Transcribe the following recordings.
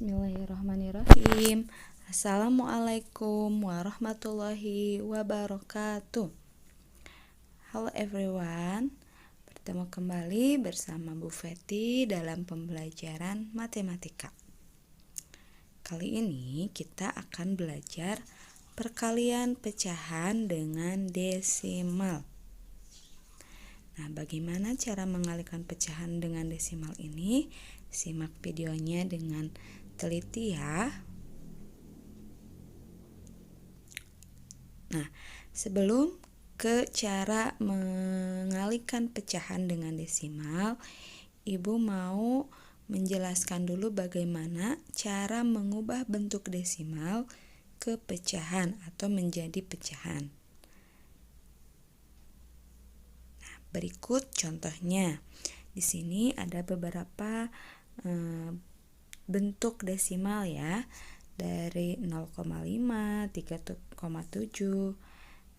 Bismillahirrahmanirrahim. Assalamualaikum warahmatullahi wabarakatuh. Halo everyone, bertemu kembali bersama Bu Feti dalam pembelajaran matematika. Kali ini kita akan belajar perkalian pecahan dengan desimal. Nah, bagaimana cara mengalihkan pecahan dengan desimal ini? Simak videonya dengan teliti ya. Nah, sebelum ke cara mengalihkan pecahan dengan desimal, Ibu mau menjelaskan dulu bagaimana cara mengubah bentuk desimal ke pecahan atau menjadi pecahan. Nah, berikut contohnya. Di sini ada beberapa bentuk desimal ya, dari 0,5, 3,7,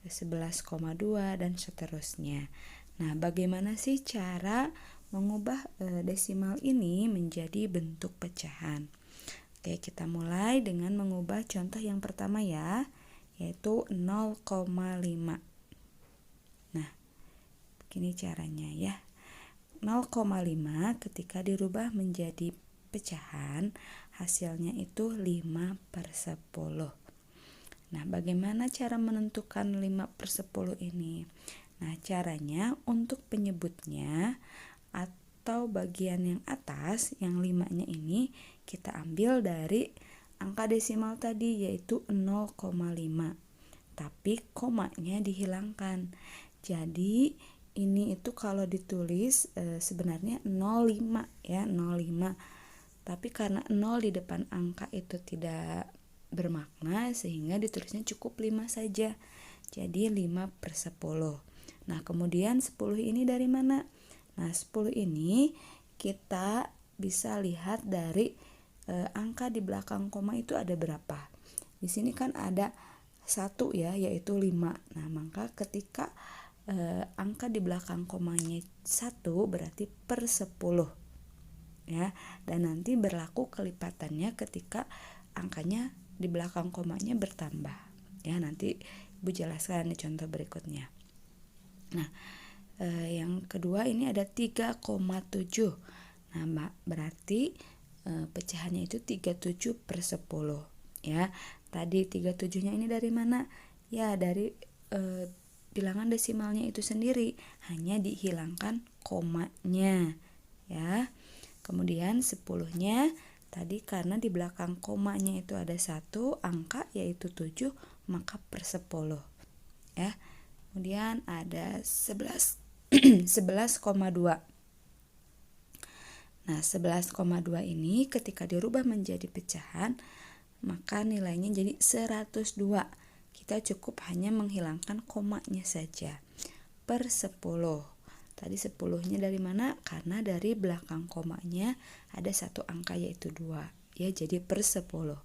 11,2 dan seterusnya. Nah, bagaimana sih cara mengubah desimal ini menjadi bentuk pecahan? Oke, kita mulai dengan mengubah contoh yang pertama ya, yaitu 0,5. Nah, begini caranya ya. 0,5 ketika dirubah menjadi pecahan, hasilnya itu 5/10. Nah, bagaimana cara menentukan 5/10 ini? Nah, caranya untuk penyebutnya atau bagian yang atas, yang 5-nya ini kita ambil dari angka desimal tadi, yaitu 0,5. Tapi komanya dihilangkan. Jadi ini itu kalau ditulis sebenarnya 05 ya, 05. Tapi karena 0 di depan angka itu tidak bermakna, sehingga ditulisnya cukup 5 saja. Jadi 5/10. Nah, kemudian 10 ini dari mana? Nah, 10 ini kita bisa lihat dari angka di belakang koma itu ada berapa. Di sini kan ada 1 ya, yaitu 5. Nah, maka ketika angka di belakang komanya 1 berarti per 10 ya, dan nanti berlaku kelipatannya ketika angkanya di belakang komanya bertambah ya. Nanti Ibu jelaskan di contoh berikutnya. Nah, yang kedua ini ada 3,7. Nah, berarti pecahannya itu 37/10 ya. Tadi 37-nya ini dari mana? Ya, dari bilangan desimalnya itu sendiri, hanya dihilangkan komanya ya. Kemudian 10-nya tadi karena di belakang komanya itu ada 1 angka yaitu 7, maka per 10 ya. Kemudian ada 11,2. Nah, 11,2 ini ketika dirubah menjadi pecahan, maka nilainya jadi 102. Kita cukup hanya menghilangkan komanya saja. Per 10. Tadi 10-nya dari mana? Karena dari belakang komanya ada 1 angka yaitu 2. Ya, jadi per 10.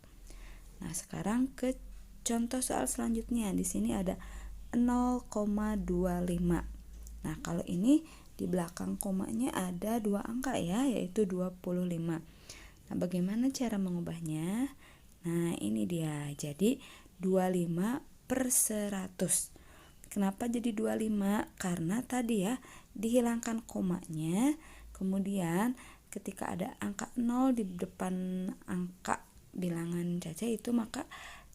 Nah, sekarang ke contoh soal selanjutnya. Di sini ada 0,25. Nah, kalau ini di belakang komanya ada 2 angka ya, yaitu 25. Nah, bagaimana cara mengubahnya? Nah, ini dia. Jadi 25/100. Kenapa jadi 25? Karena tadi ya dihilangkan komanya, kemudian ketika ada angka 0 di depan angka bilangan caca itu, maka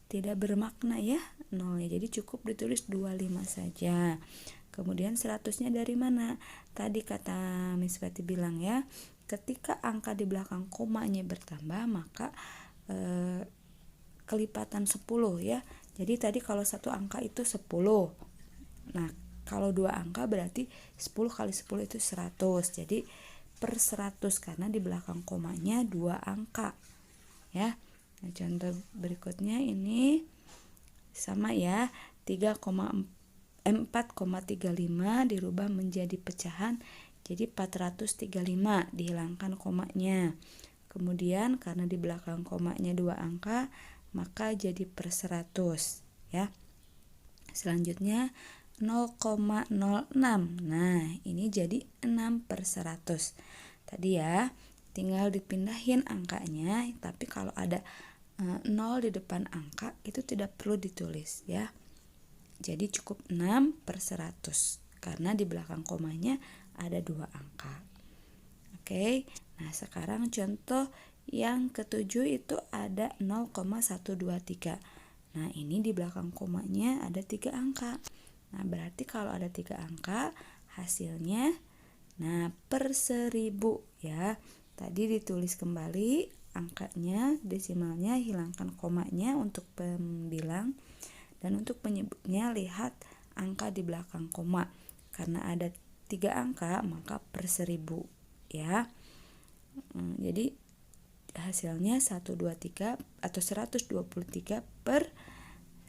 tidak bermakna ya 0-nya. Jadi cukup ditulis 25 saja. Kemudian 100-nya dari mana? Tadi kata Miss Fati bilang ya, ketika angka di belakang komanya bertambah, maka kelipatan 10 ya. Jadi tadi kalau satu angka itu 10. Nah, kalau 2 angka berarti 10 kali 10 itu 100. Jadi per 100 karena di belakang komanya 2 angka. Ya. Nah, contoh berikutnya ini sama ya. 4,35 dirubah menjadi pecahan jadi 435, dihilangkan komanya. Kemudian karena di belakang komanya 2 angka, maka jadi per 100 ya. Selanjutnya 0,06. Nah, ini jadi 6/100. Tadi ya tinggal dipindahin angkanya, tapi kalau ada 0 di depan angka itu tidak perlu ditulis ya. Jadi cukup 6/100 karena di belakang komanya ada 2 angka. Oke, nah sekarang contoh yang ketujuh itu ada 0,123. Nah ini di belakang komanya ada 3 angka. Nah berarti kalau ada 3 angka hasilnya per 1000 ya. Tadi ditulis kembali angkanya, desimalnya, hilangkan komanya untuk pembilang, dan untuk penyebutnya lihat angka di belakang koma. Karena ada 3 angka maka per 1000 ya. Jadi hasilnya 123 atau 123 per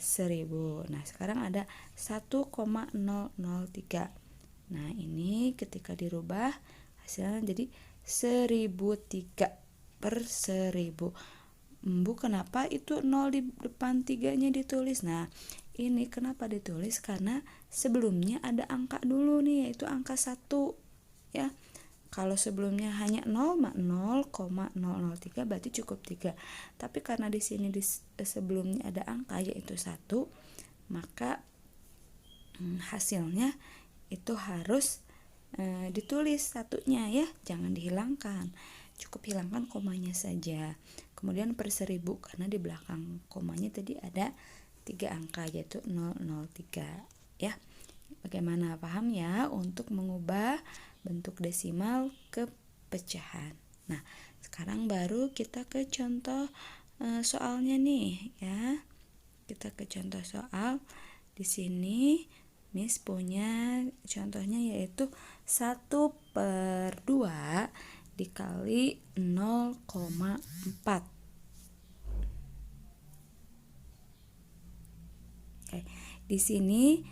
1000. Nah sekarang ada 1,003. Nah ini ketika dirubah hasilnya jadi 1003 per 1000. Bu, kenapa itu 0 di depan 3-nya ditulis? Nah ini kenapa ditulis, karena sebelumnya ada angka dulu nih, yaitu angka 1 ya. Kalau sebelumnya hanya 0, 0,003 berarti cukup 3. Tapi karena di sini sebelumnya ada angka yaitu 1, maka hasilnya itu harus ditulis satunya ya, jangan dihilangkan. Cukup hilangkan komanya saja. Kemudian per 1000 karena di belakang komanya tadi ada 3 angka yaitu 003 ya. Bagaimana, paham ya untuk mengubah bentuk desimal ke pecahan. Nah, sekarang baru kita ke contoh soalnya nih ya. Kita ke contoh soal. Di sini Miss punya contohnya yaitu 1/2 dikali 0,4. Oke, di sini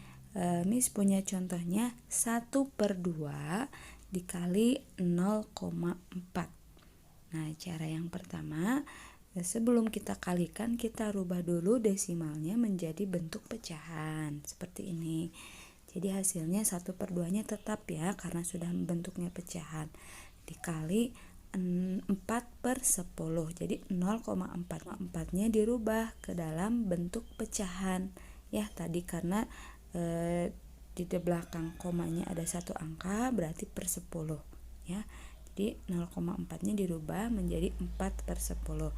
Miss punya contohnya 1/2 dikali 0,4. Nah, cara yang pertama, sebelum kita kalikan, kita rubah dulu desimalnya menjadi bentuk pecahan seperti ini. Jadi hasilnya 1/2-nya tetap ya, karena sudah bentuknya pecahan, dikali 4/10. Jadi 0,4nya dirubah ke dalam bentuk pecahan ya. Tadi karena di belakang komanya ada 1 angka, berarti per 10 ya. Jadi 0,4-nya dirubah menjadi 4/10.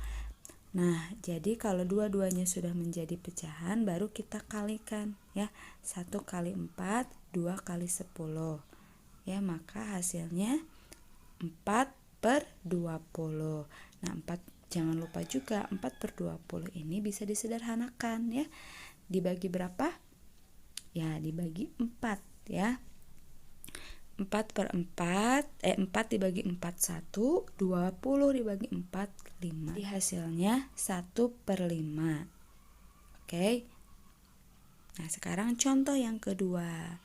Nah, jadi kalau dua-duanya sudah menjadi pecahan, baru kita kalikan ya. 1 kali 4, 2 kali 10 ya, maka hasilnya 4/20. Nah, jangan lupa juga 4/20 ini bisa disederhanakan ya. Dibagi berapa? Ya, dibagi 4 ya. 4 dibagi 4 1, 20 dibagi 4 5. Di hasilnya 1/5. Oke. Nah, sekarang contoh yang kedua.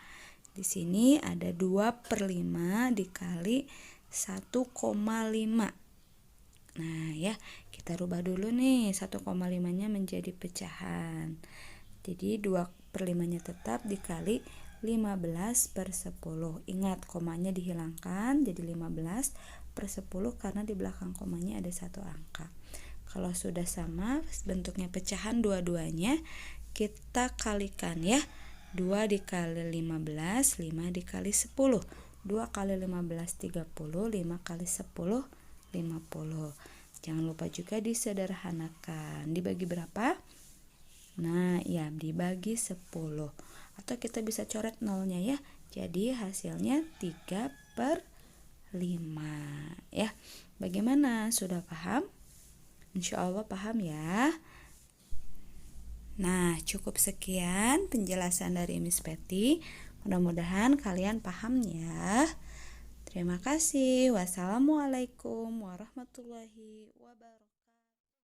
Di sini ada 2/5 dikali 1,5. Nah, ya, kita rubah dulu nih 1,5-nya menjadi pecahan. Jadi 2/5-nya tetap dikali 15/10. Ingat, komanya dihilangkan jadi 15/10 karena di belakang komanya ada 1 angka. Kalau sudah sama bentuknya pecahan dua-duanya, kita kalikan ya. 2 dikali 15, 5 dikali 10. 2 kali 15 30, 5 kali 10 50. Jangan lupa juga disederhanakan. Dibagi berapa? Nah, ya, dibagi 10. Atau kita bisa coret nolnya ya. Jadi hasilnya 3/5 ya. Bagaimana? Sudah paham? Insya Allah paham ya. Nah, cukup sekian penjelasan dari Miss Peti. Mudah-mudahan kalian paham ya. Terima kasih. Wassalamualaikum warahmatullahi wabarakatuh.